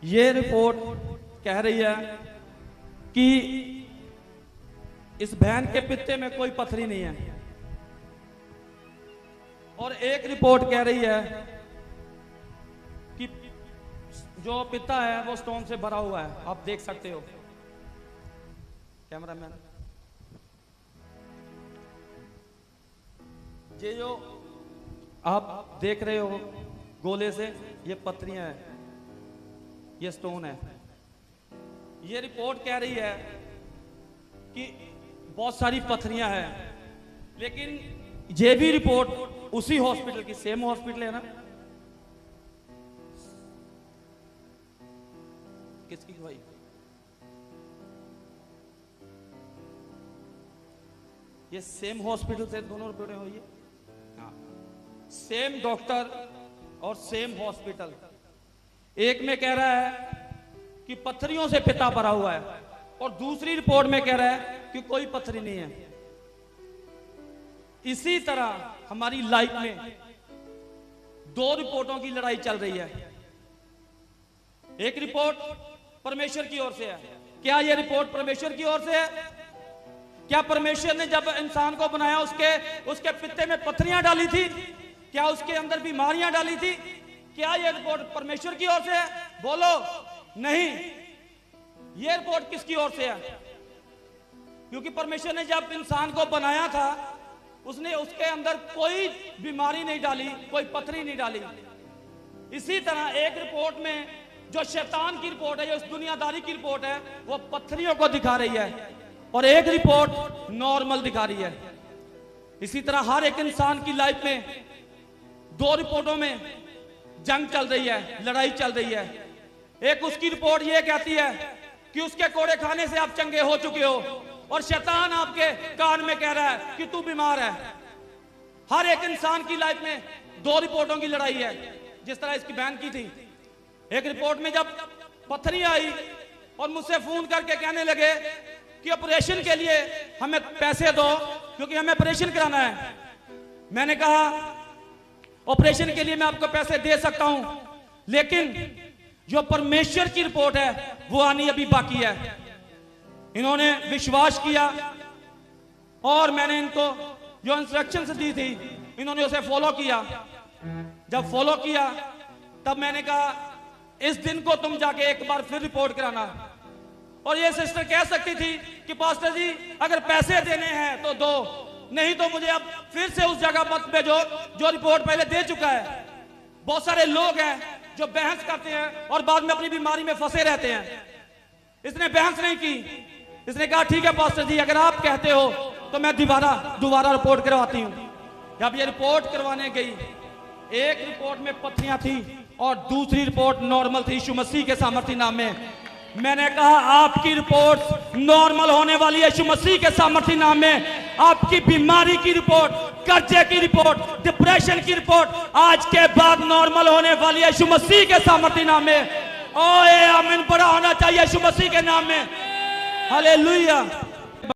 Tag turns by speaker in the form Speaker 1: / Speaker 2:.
Speaker 1: ये रिपोर्ट कह रही है कि इस बहन के पित्ते में कोई पथरी नहीं है, और एक रिपोर्ट कह रही है कि जो पिता है वो स्टोन से भरा हुआ है। आप देख सकते हो कैमरामैन, ये जो आप देख रहे हो गोले से, ये पथरियां हैं, ये स्टोन है। ये रिपोर्ट कह रही है कि बहुत सारी पथरियां हैं, लेकिन ये भी रिपोर्ट उसी हॉस्पिटल की, सेम हॉस्पिटल है ना, किसकी भाई, ये सेम हॉस्पिटल से दोनों रिपोर्टें हुई है। हाँ, सेम डॉक्टर और सेम हॉस्पिटल। एक में कह रहा है कि पत्थरियों से पिता भरा हुआ है, और दूसरी रिपोर्ट में कह रहा है कि कोई पत्थरी नहीं है। इसी तरह हमारी लाइफ में दो रिपोर्टों की लड़ाई चल रही है। एक रिपोर्ट परमेश्वर की ओर से है। क्या यह रिपोर्ट परमेश्वर की ओर से है? क्या परमेश्वर ने जब इंसान को बनाया उसके पित्ते में पत्थरियां डाली थी? क्या उसके अंदर बीमारियां डाली थी? क्या यह रिपोर्ट परमेश्वर की ओर से है? बोलो नहीं। यह रिपोर्ट किसकी ओर से है? क्योंकि परमेश्वर ने जब इंसान को बनाया था, उसने उसके अंदर कोई बीमारी नहीं डाली, कोई पथरी नहीं डाली। इसी तरह एक रिपोर्ट में जो शैतान की रिपोर्ट है, जो इस दुनियादारी की रिपोर्ट है, वो पत्थरियों को दिखा रही है, और एक रिपोर्ट नॉर्मल दिखा रही है। इसी तरह हर एक इंसान की लाइफ में दो रिपोर्टों में जंग चल रही है, लड़ाई चल रही है। एक उसकी रिपोर्ट ये कहती है कि उसके कोड़े खाने से आप चंगे हो चुके हो, और शैतान आपके कान में कह रहा है कि तू बीमार है। हर एक इंसान की लाइफ में दो रिपोर्टों की लड़ाई है, जिस तरह इसकी बहन की थी। एक रिपोर्ट में जब पत्थरी आई और मुझसे फोन करके कहने लगे कि ऑपरेशन के लिए हमें पैसे दो, क्योंकि हमें ऑपरेशन कराना है। मैंने कहा ऑपरेशन के लिए मैं आपको पैसे दे सकता हूं, लेकिन जो परमेश्वर की रिपोर्ट है वो आनी अभी बाकी है। इन्होंने विश्वास किया, और मैंने इनको जो इंस्ट्रक्शंस दी थी इन्होंने उसे फॉलो किया। जब फॉलो किया तब मैंने कहा इस दिन को तुम जाके एक बार फिर रिपोर्ट कराना। और ये सिस्टर कह सकती थी कि पास्टर जी अगर पैसे देने हैं तो दो, नहीं तो मुझे अब फिर से उस जगह मत भेजो जो रिपोर्ट पहले दे चुका है। बहुत सारे लोग हैं जो बहस करते हैं और बाद में अपनी बीमारी में फंसे रहते हैं। इसने बहस नहीं की, इसने कहा ठीक है पास्टर जी, अगर आप कहते हो तो मैं दोबारा रिपोर्ट करवाती हूं। जब ये रिपोर्ट करवाने गई, एक रिपोर्ट में पथरियां थी और दूसरी रिपोर्ट नॉर्मल थी, यीशु मसीह के सामर्थ्य नाम में। मैंने कहा आपकी रिपोर्ट नॉर्मल होने वाली है यीशु मसीह के सामर्थ्य नाम में। आपकी बीमारी की रिपोर्ट, कर्जे की रिपोर्ट, डिप्रेशन की रिपोर्ट आज के बाद नॉर्मल होने वाली है यीशु मसीह के सामर्थ्य नाम में। ओए आमीन बड़ा होना चाहिए यीशु मसीह के नाम में। हालेलुया।